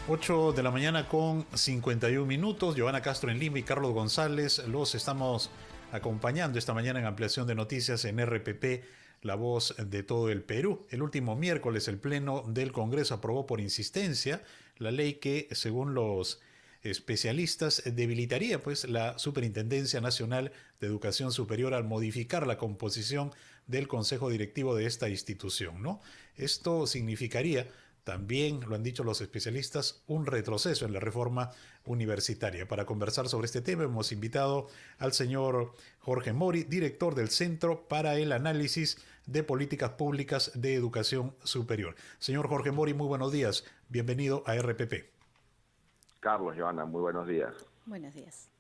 8 de la mañana con 51 minutos. Giovanna Castro en Lima y Carlos González los estamos acompañando esta mañana en ampliación de noticias en RPP, la voz de todo el Perú. El último miércoles el Pleno del Congreso aprobó por insistencia la ley que, según los especialistas, debilitaría pues la Superintendencia Nacional de Educación Superior al modificar la composición del Consejo Directivo de esta institución, ¿no? Esto significaría, también lo han dicho los especialistas, un retroceso en la reforma universitaria. Para conversar sobre este tema hemos invitado al señor Jorge Mori, director del Centro para el Análisis de Políticas Públicas de Educación Superior. Señor Jorge Mori, muy buenos días. Bienvenido a RPP. Carlos, Giovanna, muy buenos días. Buenos días.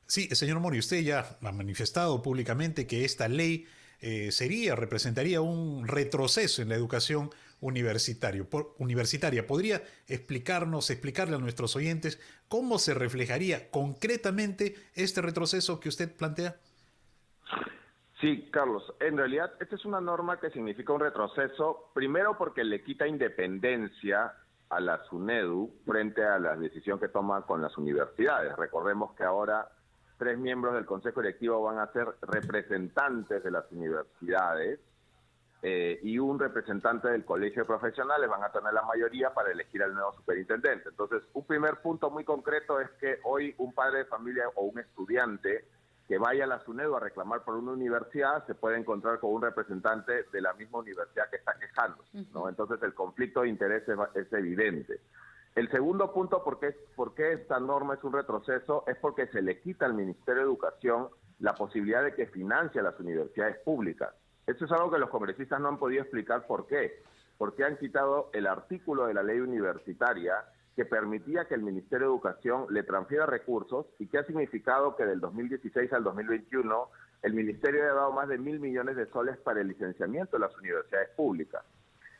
Sí, señor Mori, usted ya ha manifestado públicamente que esta ley representaría un retroceso en la educación universitaria. ¿Podría explicarle a nuestros oyentes cómo se reflejaría concretamente este retroceso que usted plantea? Sí, Carlos, en realidad esta es una norma que significa un retroceso, primero porque le quita independencia a la SUNEDU frente a la decisión que toma con las universidades. Recordemos que ahora 3 miembros del Consejo Directivo van a ser representantes de las universidades y un representante del Colegio de Profesionales van a tener la mayoría para elegir al nuevo superintendente. Entonces, un primer punto muy concreto es que hoy un padre de familia o un estudiante que vaya a la SUNEDU a reclamar por una universidad se puede encontrar con un representante de la misma universidad que está quejándose, ¿no? Entonces, el conflicto de interés es evidente. El segundo punto, ¿por qué esta norma es un retroceso? Es porque se le quita al Ministerio de Educación la posibilidad de que financie a las universidades públicas. Eso es algo que los congresistas no han podido explicar por qué. Porque han quitado el artículo de la ley universitaria que permitía que el Ministerio de Educación le transfiera recursos y que ha significado que del 2016 al 2021 el Ministerio ha dado más de 1.000 millones de soles para el licenciamiento de las universidades públicas.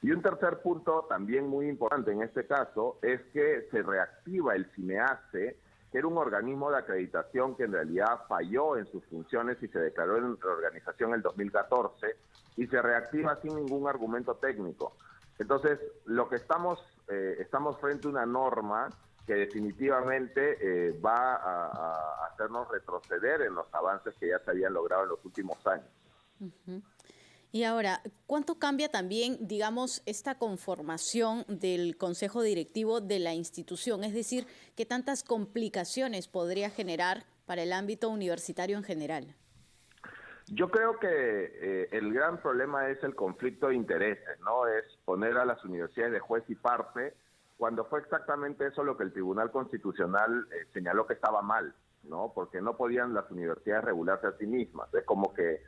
Y un tercer punto también muy importante en este caso es que se reactiva el CINEACE, que era un organismo de acreditación que en realidad falló en sus funciones y se declaró en reorganización en el 2014 y se reactiva sin ningún argumento técnico. Entonces, lo que estamos frente a una norma que definitivamente va a hacernos retroceder en los avances que ya se habían logrado en los últimos años. Uh-huh. Y ahora, ¿cuánto cambia también, digamos, esta conformación del Consejo Directivo de la institución? Es decir, ¿qué tantas complicaciones podría generar para el ámbito universitario en general? Yo creo que el gran problema es el conflicto de intereses, ¿no? Es poner a las universidades de juez y parte, cuando fue exactamente eso lo que el Tribunal Constitucional señaló que estaba mal, ¿no? Porque no podían las universidades regularse a sí mismas. Es como que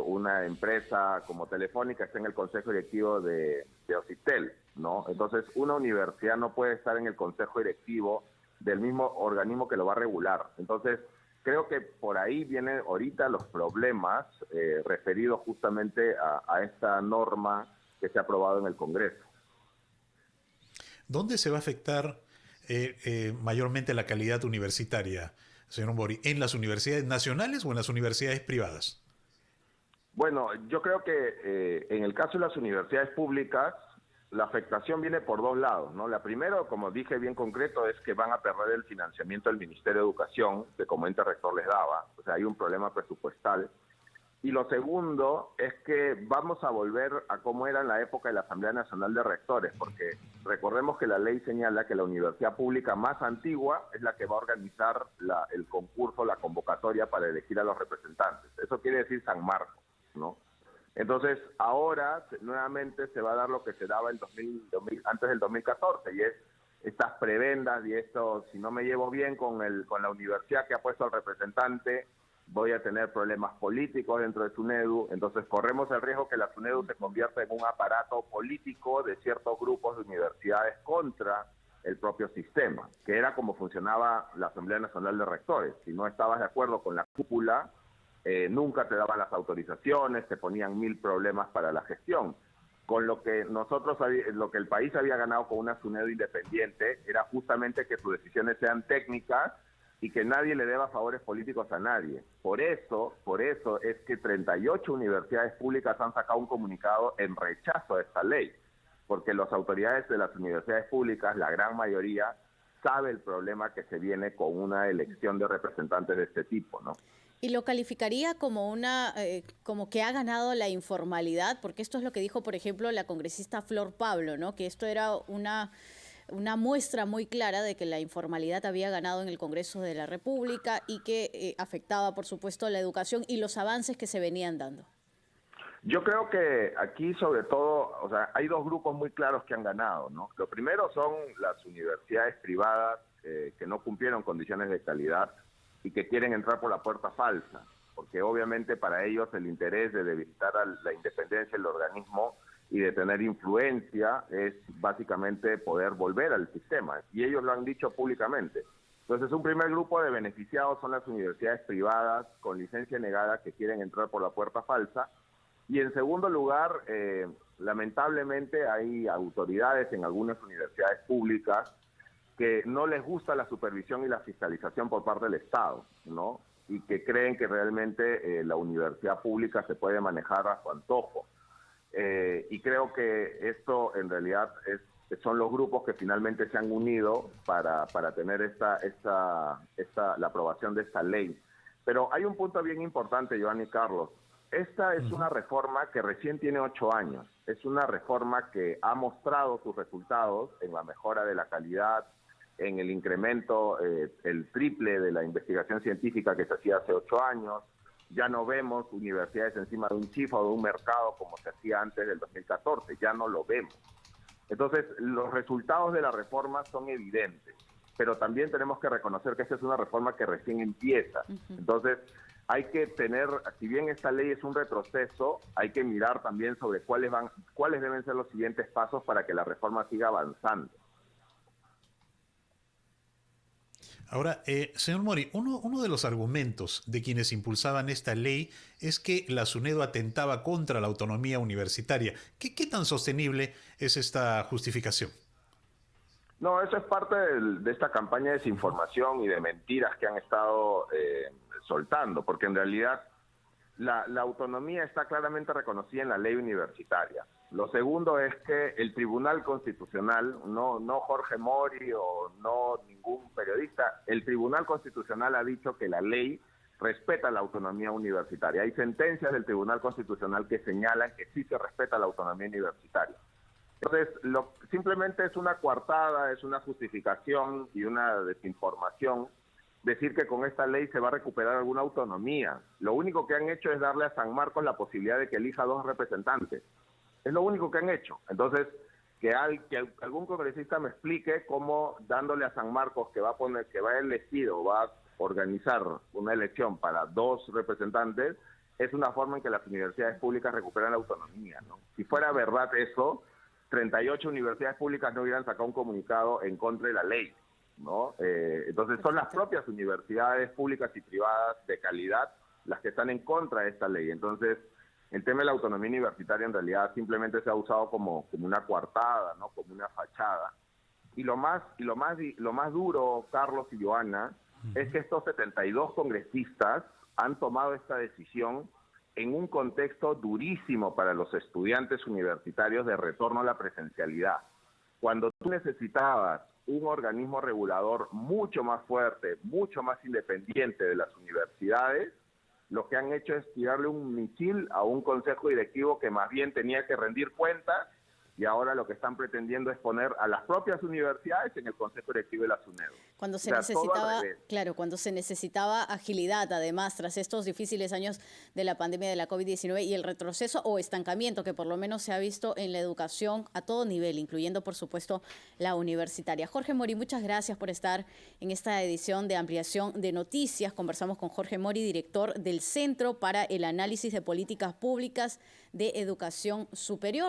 una empresa como Telefónica está en el consejo directivo de Ocitel, ¿no? Entonces, una universidad no puede estar en el consejo directivo del mismo organismo que lo va a regular. Entonces, creo que por ahí vienen ahorita los problemas referidos justamente a esta norma que se ha aprobado en el Congreso. ¿Dónde se va a afectar mayormente la calidad universitaria, señor Mori? ¿En las universidades nacionales o en las universidades privadas? Bueno, yo creo que en el caso de las universidades públicas, la afectación viene por dos lados, ¿no? La primera, como dije bien concreto, es que van a perder el financiamiento del Ministerio de Educación, que como ente rector les daba, o sea, hay un problema presupuestal. Y lo segundo es que vamos a volver a cómo era en la época de la Asamblea Nacional de Rectores, porque recordemos que la ley señala que la universidad pública más antigua es la que va a organizar el concurso, la convocatoria para elegir a los representantes. Eso quiere decir San Marcos, ¿no? Entonces, ahora nuevamente se va a dar lo que se daba antes del 2014, y es estas prebendas y esto, si no me llevo bien con la universidad que ha puesto al representante, voy a tener problemas políticos dentro de SUNEDU. Entonces corremos el riesgo que la SUNEDU se convierta en un aparato político de ciertos grupos de universidades contra el propio sistema, que era como funcionaba la Asamblea Nacional de Rectores. Si no estabas de acuerdo con la cúpula, nunca te daban las autorizaciones, te ponían 1000 problemas para la gestión. Con lo que lo que el país había ganado con una SUNEDU independiente era justamente que sus decisiones sean técnicas y que nadie le deba favores políticos a nadie. Por eso es que 38 universidades públicas han sacado un comunicado en rechazo a esta ley, porque las autoridades de las universidades públicas, la gran mayoría, sabe el problema que se viene con una elección de representantes de este tipo, ¿no? ¿Y lo calificaría como como que ha ganado la informalidad? Porque esto es lo que dijo, por ejemplo, la congresista Flor Pablo, ¿no? Que esto era una muestra muy clara de que la informalidad había ganado en el Congreso de la República y que afectaba, por supuesto, la educación y los avances que se venían dando. Yo creo que aquí, sobre todo, o sea, hay dos grupos muy claros que han ganado, ¿no? Lo primero son las universidades privadas que no cumplieron condiciones de calidad y que quieren entrar por la puerta falsa, porque obviamente para ellos el interés de debilitar a la independencia del organismo y de tener influencia es básicamente poder volver al sistema, y ellos lo han dicho públicamente. Entonces, un primer grupo de beneficiados son las universidades privadas con licencia negada que quieren entrar por la puerta falsa, y en segundo lugar, lamentablemente hay autoridades en algunas universidades públicas que no les gusta la supervisión y la fiscalización por parte del Estado, ¿no? Y que creen que realmente la universidad pública se puede manejar a su antojo. Y creo que esto en realidad son los grupos que finalmente se han unido para tener la aprobación de esta ley. Pero hay un punto bien importante, Joan y Carlos. Esta es una reforma que recién tiene 8 años. Es una reforma que ha mostrado sus resultados en la mejora de la calidad, en el incremento, el triple de la investigación científica que se hacía hace 8 años. Ya no vemos universidades encima de un chifa o de un mercado como se hacía antes del 2014, ya no lo vemos. Entonces, los resultados de la reforma son evidentes, pero también tenemos que reconocer que esta es una reforma que recién empieza. Entonces, hay que tener, si bien esta ley es un retroceso, hay que mirar también sobre cuáles deben ser los siguientes pasos para que la reforma siga avanzando. Ahora, señor Mori, uno de los argumentos de quienes impulsaban esta ley es que la SUNEDU atentaba contra la autonomía universitaria. ¿Qué tan sostenible es esta justificación? No, eso es parte de esta campaña de desinformación y de mentiras que han estado soltando, porque en realidad la autonomía está claramente reconocida en la ley universitaria. Lo segundo es que el Tribunal Constitucional, no Jorge Mori o no ningún periodista, el Tribunal Constitucional ha dicho que la ley respeta la autonomía universitaria. Hay sentencias del Tribunal Constitucional que señalan que sí se respeta la autonomía universitaria. Entonces, simplemente es una coartada, es una justificación y una desinformación decir que con esta ley se va a recuperar alguna autonomía. Lo único que han hecho es darle a San Marcos la posibilidad de que elija 2 representantes. Es lo único que han hecho. Entonces, que algún congresista me explique cómo dándole a San Marcos que va a elegir o va a organizar una elección para 2 representantes, es una forma en que las universidades públicas recuperan la autonomía, ¿no? Si fuera verdad eso, 38 universidades públicas no hubieran sacado un comunicado en contra de la ley, ¿no? Entonces son las propias universidades públicas y privadas de calidad las que están en contra de esta ley. Entonces, el tema de la autonomía universitaria en realidad simplemente se ha usado como una coartada, ¿no? Como una fachada. Y lo más duro, Carlos y Joana, es que estos 72 congresistas han tomado esta decisión en un contexto durísimo para los estudiantes universitarios de retorno a la presencialidad. Cuando tú necesitabas un organismo regulador mucho más fuerte, mucho más independiente de las universidades, lo que han hecho es tirarle un misil a un consejo directivo que más bien tenía que rendir cuentas, y ahora lo que están pretendiendo es poner a las propias universidades en el consejo directivo de la SUNEDU. Cuando se necesitaba, claro, cuando se necesitaba agilidad, además, tras estos difíciles años de la pandemia de la COVID-19 y el retroceso o estancamiento que por lo menos se ha visto en la educación a todo nivel, incluyendo, por supuesto, la universitaria. Jorge Mori, muchas gracias por estar en esta edición de Ampliación de Noticias. Conversamos con Jorge Mori, director del Centro para el Análisis de Políticas Públicas de Educación Superior.